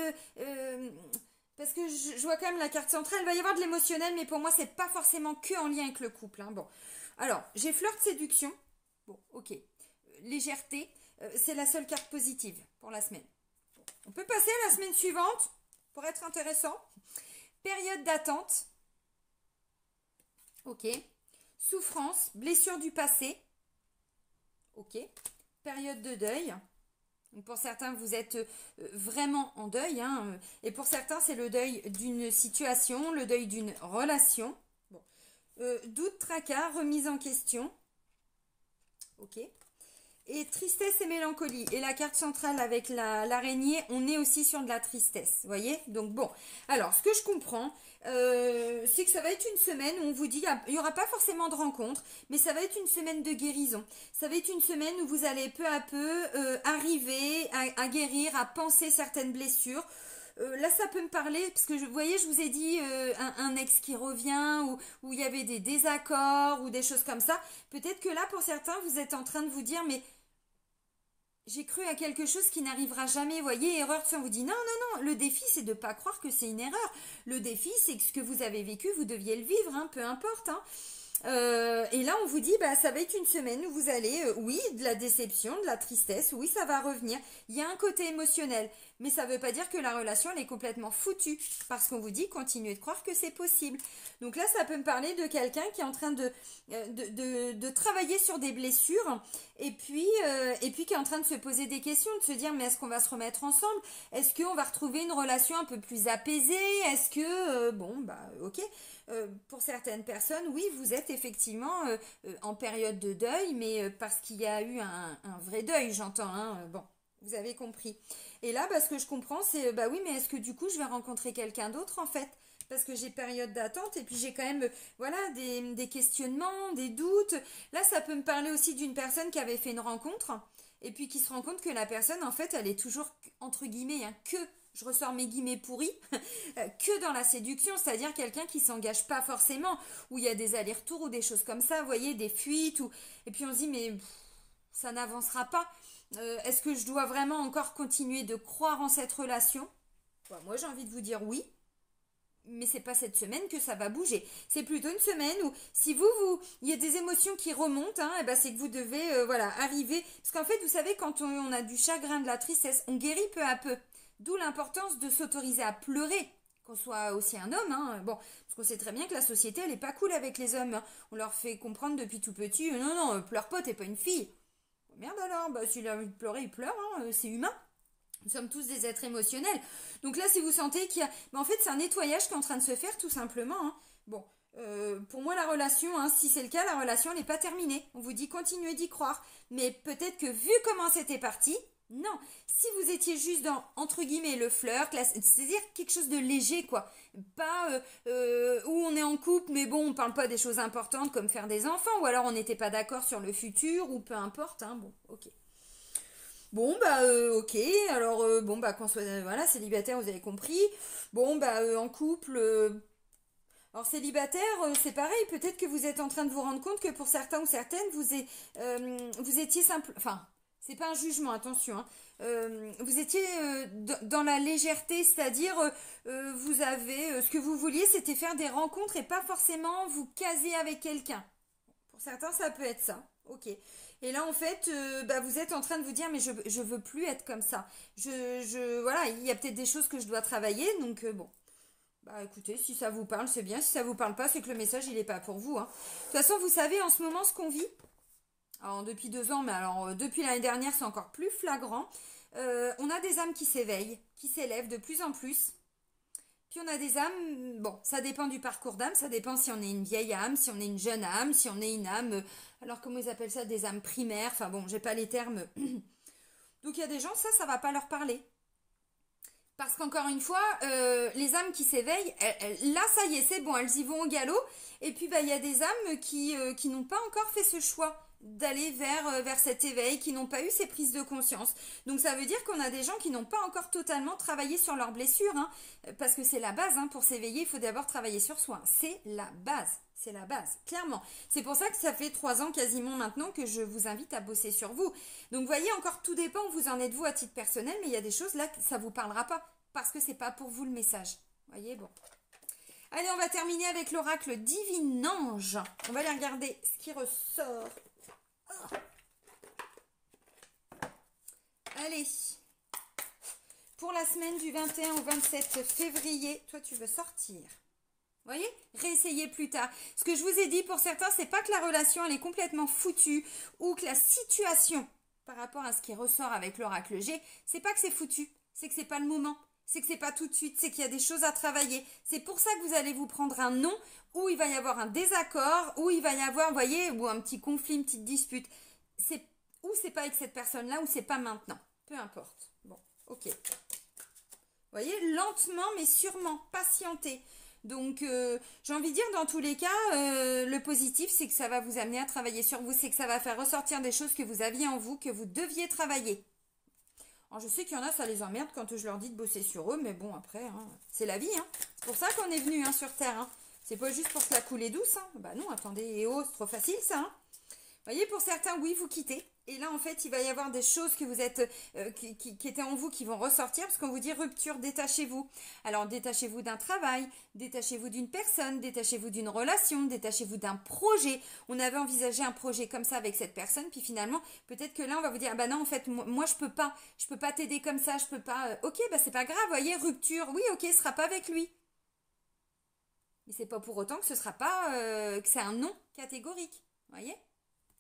parce que je vois quand même la carte centrale, il va y avoir de l'émotionnel, mais pour moi, c'est pas forcément que en lien avec le couple, hein. Bon. Alors, j'ai flirt séduction. Bon, ok. Légèreté, c'est la seule carte positive pour la semaine. Bon. On peut passer à la semaine suivante pour être intéressant. Période d'attente. Ok. Souffrance, blessure du passé. Ok. Période de deuil. Donc pour certains, vous êtes vraiment en deuil, hein, et pour certains, c'est le deuil d'une situation, le deuil d'une relation. Bon. Doute, tracas, remise en question. Ok. Et tristesse et mélancolie. Et la carte centrale avec l'araignée, on est aussi sur de la tristesse. Vous voyez? Donc bon. Alors, ce que je comprends, c'est que ça va être une semaine où on vous dit, il n'y aura pas forcément de rencontre, mais ça va être une semaine de guérison. Ça va être une semaine où vous allez peu à peu arriver à guérir, à penser certaines blessures. Là, ça peut me parler, parce que vous voyez, je vous ai dit un ex qui revient, où il y avait des désaccords, ou des choses comme ça. Peut-être que là, pour certains, vous êtes en train de vous dire, mais j'ai cru à quelque chose qui n'arrivera jamais. Vous voyez, erreur, on vous dit, non, non, non, le défi, c'est de ne pas croire que c'est une erreur. Le défi, c'est que ce que vous avez vécu, vous deviez le vivre, hein, peu importe, hein. Et là, on vous dit, bah, ça va être une semaine où vous allez, oui, de la déception, de la tristesse, oui, ça va revenir. Il y a un côté émotionnel, mais ça ne veut pas dire que la relation, elle est complètement foutue, parce qu'on vous dit, continuez de croire que c'est possible. Donc là, ça peut me parler de quelqu'un qui est en train de travailler sur des blessures, et puis qui est en train de se poser des questions, de se dire, mais est-ce qu'on va se remettre ensemble? Est-ce qu'on va retrouver une relation un peu plus apaisée? Est-ce que, bon, bah, ok. Pour certaines personnes, oui, vous êtes effectivement en période de deuil, mais parce qu'il y a eu un vrai deuil, j'entends, hein, bon, vous avez compris. Et là, bah, ce que je comprends, c'est, bah oui, mais est-ce que du coup, je vais rencontrer quelqu'un d'autre, en fait? Parce que j'ai période d'attente, et puis j'ai quand même, voilà, des questionnements, des doutes. Là, ça peut me parler aussi d'une personne qui avait fait une rencontre, et puis qui se rend compte que la personne, en fait, elle est toujours, entre guillemets, hein, je ressors mes guillemets pourris, que dans la séduction, c'est-à-dire quelqu'un qui s'engage pas forcément, où il y a des allers-retours ou des choses comme ça, vous voyez, des fuites, et puis on se dit, mais ça n'avancera pas. Est-ce que je dois vraiment encore continuer de croire en cette relation? Moi, j'ai envie de vous dire oui, mais c'est pas cette semaine que ça va bouger. C'est plutôt une semaine où si il y a des émotions qui remontent, hein, et ben c'est que vous devez voilà, arriver. Parce qu'en fait, vous savez, quand on a du chagrin, de la tristesse, on guérit peu à peu. D'où l'importance de s'autoriser à pleurer, qu'on soit aussi un homme. Hein. Bon, parce qu'on sait très bien que la société, elle est pas cool avec les hommes. Hein. On leur fait comprendre depuis tout petit, non, non, pleure pas, t'es pas une fille. Merde alors, bah, s'il a envie de pleurer, il pleure, hein, c'est humain. Nous sommes tous des êtres émotionnels. Donc là, si vous sentez qu'il y a... en fait, c'est un nettoyage qui est en train de se faire, tout simplement. Hein. Bon, pour moi, la relation, hein, si c'est le cas, la relation n'est pas terminée. On vous dit continuez d'y croire. Mais peut-être que vu comment c'était parti, non. Si vous étiez juste dans, entre guillemets, le flirt, c'est-à-dire quelque chose de léger, quoi. Pas où on est en couple, mais bon, on parle pas des choses importantes comme faire des enfants, ou alors on n'était pas d'accord sur le futur, ou peu importe. Hein. Bon, ok. Bon bah ok, alors bon bah qu'on soit voilà célibataire, vous avez compris. Bon bah en couple, alors célibataire c'est pareil, peut-être que vous êtes en train de vous rendre compte que pour certains ou certaines vous étiez simple, enfin c'est pas un jugement, attention, hein. Vous étiez dans la légèreté, c'est-à-dire vous avez ce que vous vouliez, c'était faire des rencontres et pas forcément vous caser avec quelqu'un. Pour certains, ça peut être ça. Ok. Et là, en fait, bah, vous êtes en train de vous dire, mais je veux plus être comme ça. Voilà, il y a peut-être des choses que je dois travailler. Donc, bon. Bah, écoutez, si ça vous parle, c'est bien. Si ça vous parle pas, c'est que le message, il n'est pas pour vous. Hein. De toute façon, vous savez, en ce moment, ce qu'on vit, alors, depuis 2 ans, mais alors, depuis l'année dernière, c'est encore plus flagrant. On a des âmes qui s'éveillent, qui s'élèvent de plus en plus. Puis on a des âmes, bon, ça dépend du parcours d'âme, ça dépend si on est une vieille âme, si on est une jeune âme, si on est une âme, alors comment ils appellent ça, des âmes primaires, enfin bon, j'ai pas les termes. Donc il y a des gens, ça va pas leur parler. Parce qu'encore une fois, les âmes qui s'éveillent, là ça y est, c'est bon, elles y vont au galop. Et puis bah il y a des âmes qui n'ont pas encore fait ce choix d'aller vers cet éveil, qui n'ont pas eu ces prises de conscience. Donc ça veut dire qu'on a des gens qui n'ont pas encore totalement travaillé sur leurs blessures, hein, parce que c'est la base, hein, pour s'éveiller, il faut d'abord travailler sur soi. C'est la base, clairement. C'est pour ça que ça fait 3 ans quasiment maintenant que je vous invite à bosser sur vous. Donc vous voyez, encore tout dépend où vous en êtes vous à titre personnel, mais il y a des choses là que ça vous parlera pas, parce que c'est pas pour vous le message. Vous voyez, bon. Allez, on va terminer avec l'oracle Divin Ange. On va aller regarder ce qui ressort. Allez, pour la semaine du 21 au 27 février, toi tu veux sortir. Vous voyez, réessayez plus tard. Ce que je vous ai dit pour certains, c'est pas que la relation elle est complètement foutue ou que la situation par rapport à ce qui ressort avec l'oracle G, c'est pas que c'est foutu, c'est que c'est pas le moment. C'est que c'est pas tout de suite, c'est qu'il y a des choses à travailler. C'est pour ça que vous allez vous prendre un nom où il va y avoir un désaccord, où il va y avoir, vous voyez, ou un petit conflit, une petite dispute. Ou c'est pas avec cette personne-là, ou c'est pas maintenant. Peu importe. Bon, ok. Vous voyez, lentement mais sûrement, patientez. Donc, j'ai envie de dire, dans tous les cas, le positif, c'est que ça va vous amener à travailler sur vous, c'est que ça va faire ressortir des choses que vous aviez en vous, que vous deviez travailler. Alors, je sais qu'il y en a, ça les emmerde quand je leur dis de bosser sur eux, mais bon, après, hein, c'est la vie. Hein. C'est pour ça qu'on est venu hein, sur Terre. Hein. C'est pas juste pour se la couler douce. Hein. Bah non, attendez, c'est trop facile ça. Hein. Vous voyez, pour certains, oui, vous quittez. Et là, en fait, il va y avoir des choses que vous êtes, qui étaient en vous qui vont ressortir, parce qu'on vous dit rupture, détachez-vous. Alors, détachez-vous d'un travail, détachez-vous d'une personne, détachez-vous d'une relation, détachez-vous d'un projet. On avait envisagé un projet comme ça avec cette personne, puis finalement, peut-être que là, on va vous dire, ah bah non, en fait, moi, je peux pas t'aider comme ça, je peux pas, ok, bah c'est pas grave, vous voyez, rupture, oui, ok, ce sera pas avec lui. Mais c'est pas pour autant que ce sera pas, que c'est un non catégorique, vous voyez.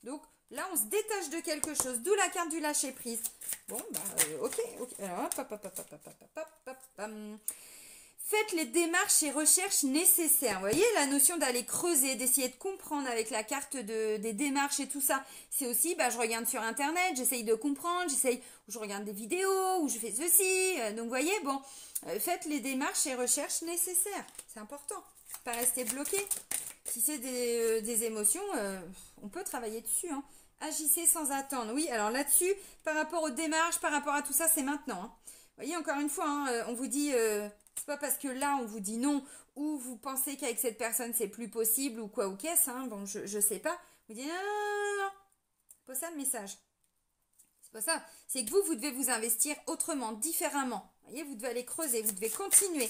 Donc, là, on se détache de quelque chose, d'où la carte du lâcher-prise. Bon, bah, ok. Alors, faites les démarches et recherches nécessaires. Vous voyez, la notion d'aller creuser, d'essayer de comprendre avec la carte des démarches et tout ça. C'est aussi, bah, je regarde sur Internet, j'essaye de comprendre, je regarde des vidéos, ou je fais ceci. Donc, vous voyez, bon, faites les démarches et recherches nécessaires. C'est important. Pas rester bloqué. Si c'est des émotions, on peut travailler dessus. Hein. Agissez sans attendre. Oui, alors là-dessus, par rapport aux démarches, par rapport à tout ça, c'est maintenant. Hein. Vous voyez, encore une fois, hein, on vous dit, c'est pas parce que là, on vous dit non, ou vous pensez qu'avec cette personne, c'est plus possible, ou quoi, ou qu'est-ce. Hein, bon, je sais pas. Vous dites, non, non, non. C'est pas ça le message. C'est pas ça. C'est que vous devez vous investir autrement, différemment. Vous voyez, vous devez aller creuser, vous devez continuer.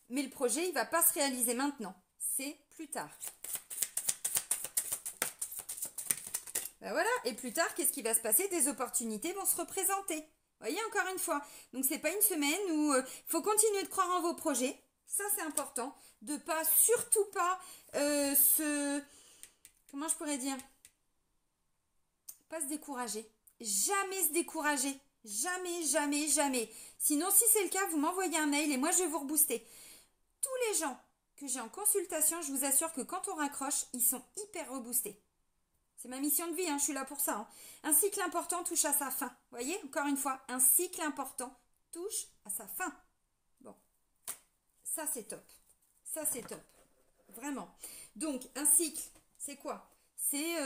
Mais le projet, il ne va pas se réaliser maintenant. C'est plus tard. Ben voilà, et plus tard, qu'est-ce qui va se passer? Des opportunités vont se représenter. Vous voyez, encore une fois. Donc, c'est pas une semaine où il faut continuer de croire en vos projets. Ça, c'est important. De pas, surtout pas comment je pourrais dire? Pas se décourager. Jamais se décourager. Jamais, jamais, jamais. Sinon, si c'est le cas, vous m'envoyez un mail et moi, je vais vous rebooster. Tous les gens que j'ai en consultation, je vous assure que quand on raccroche, ils sont hyper reboostés. C'est ma mission de vie, hein, je suis là pour ça. Hein. Un cycle important touche à sa fin. Vous voyez, encore une fois, un cycle important touche à sa fin. Bon, ça c'est top. Ça c'est top. Vraiment. Donc, un cycle, c'est quoi? C'est,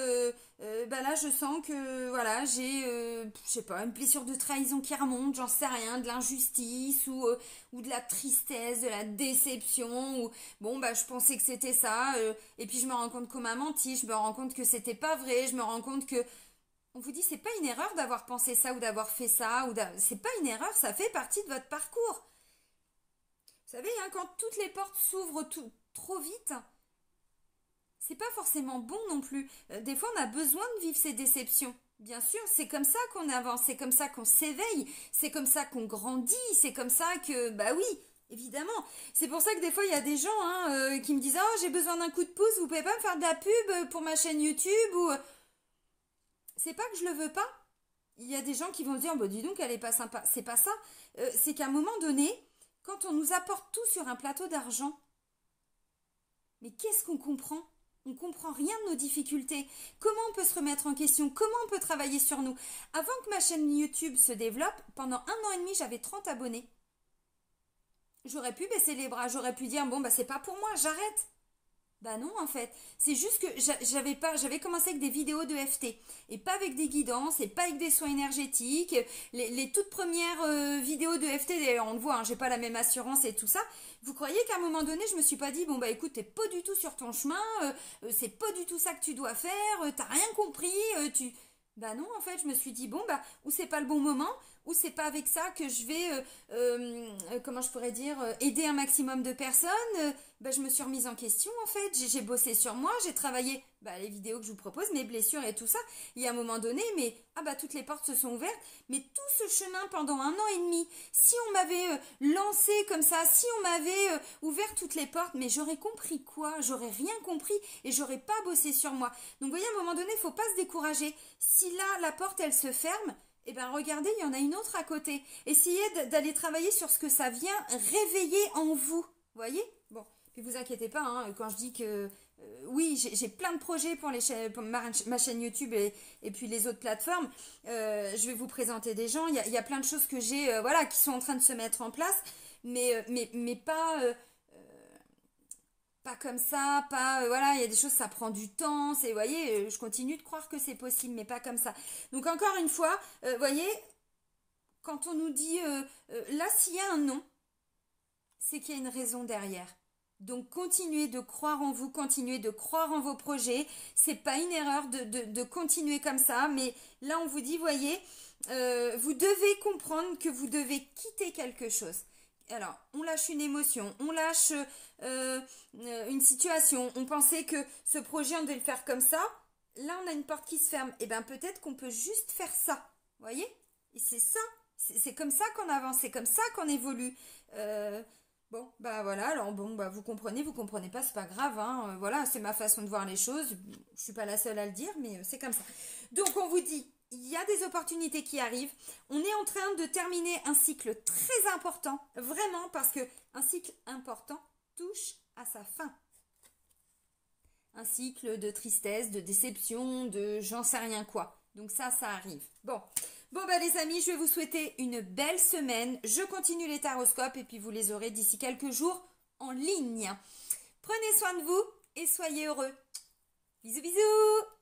là, je sens que, voilà, j'ai, je sais pas, une blessure de trahison qui remonte, j'en sais rien, de l'injustice ou de la tristesse, de la déception, ou, bon, je pensais que c'était ça, et puis je me rends compte qu'on m'a menti, je me rends compte que c'était pas vrai, je me rends compte que, on vous dit, c'est pas une erreur d'avoir pensé ça ou d'avoir fait ça, c'est pas une erreur, ça fait partie de votre parcours. Vous savez, hein, quand toutes les portes s'ouvrent trop vite, c'est pas forcément bon non plus. Des fois, on a besoin de vivre ces déceptions. Bien sûr, c'est comme ça qu'on avance, c'est comme ça qu'on s'éveille, c'est comme ça qu'on grandit, c'est comme ça que, oui, évidemment. C'est pour ça que des fois, il y a des gens qui me disent « Oh, j'ai besoin d'un coup de pouce, vous pouvez pas me faire de la pub pour ma chaîne YouTube ?» ou c'est pas que je le veux pas. Il y a des gens qui vont se dire « dis donc, elle est pas sympa. » C'est pas ça. C'est qu'à un moment donné, quand on nous apporte tout sur un plateau d'argent, mais qu'est-ce qu'on comprend? On ne comprend rien de nos difficultés. Comment on peut se remettre en question? Comment on peut travailler sur nous? Avant que ma chaîne YouTube se développe, pendant 1 an et demi, j'avais 30 abonnés. J'aurais pu baisser les bras, j'aurais pu dire, c'est pas pour moi, j'arrête. Non, en fait. C'est juste que j'avais commencé avec des vidéos de FT. Et pas avec des guidances, et pas avec des soins énergétiques. Les toutes premières vidéos de FT, d'ailleurs, on le voit, hein, j'ai pas la même assurance et tout ça. Vous croyez qu'à un moment donné, je me suis pas dit, écoute, t'es pas du tout sur ton chemin, c'est pas du tout ça que tu dois faire, t'as rien compris, non, en fait, je me suis dit, ou c'est pas le bon moment, ou c'est pas avec ça que je vais, comment je pourrais dire, aider un maximum de personnes. Je me suis remise en question, en fait. J'ai bossé sur moi, j'ai travaillé les vidéos que je vous propose, mes blessures et tout ça. Il y a un moment donné, toutes les portes se sont ouvertes. Mais tout ce chemin pendant 1 an et demi, si on m'avait lancé comme ça, si on m'avait ouvert toutes les portes, mais j'aurais compris quoi? J'aurais rien compris et j'aurais pas bossé sur moi. Donc, vous voyez, à un moment donné, il faut pas se décourager. Si là, la porte, elle se ferme, regardez, il y en a une autre à côté. Essayez d'aller travailler sur ce que ça vient réveiller en vous. Vous voyez? Bon, puis vous inquiétez pas, hein, quand je dis que oui, j'ai plein de projets pour ma chaîne YouTube et puis les autres plateformes. Je vais vous présenter des gens. Il y a plein de choses que j'ai, qui sont en train de se mettre en place, mais pas comme ça, il y a des choses, ça prend du temps, vous voyez, je continue de croire que c'est possible, mais pas comme ça. Donc encore une fois, vous voyez, quand on nous dit, là, s'il y a un non, c'est qu'il y a une raison derrière. Donc continuez de croire en vous, continuez de croire en vos projets, c'est pas une erreur de continuer comme ça, mais là on vous dit, voyez, vous devez comprendre que vous devez quitter quelque chose. Alors, on lâche une émotion, on lâche une situation, on pensait que ce projet, on devait le faire comme ça. Là, on a une porte qui se ferme. Et peut-être qu'on peut juste faire ça. Vous voyez? Et c'est ça. C'est comme ça qu'on avance, c'est comme ça qu'on évolue. Voilà. Alors, vous comprenez pas, c'est pas grave. Hein, voilà, c'est ma façon de voir les choses. Je suis pas la seule à le dire, mais c'est comme ça. Donc, on vous dit... Il y a des opportunités qui arrivent. On est en train de terminer un cycle très important, vraiment, parce qu'un cycle important touche à sa fin. Un cycle de tristesse, de déception, de j'en sais rien quoi. Donc ça arrive. Bon, les amis, je vais vous souhaiter une belle semaine. Je continue les taroscopes et puis vous les aurez d'ici quelques jours en ligne. Prenez soin de vous et soyez heureux. Bisous, bisous!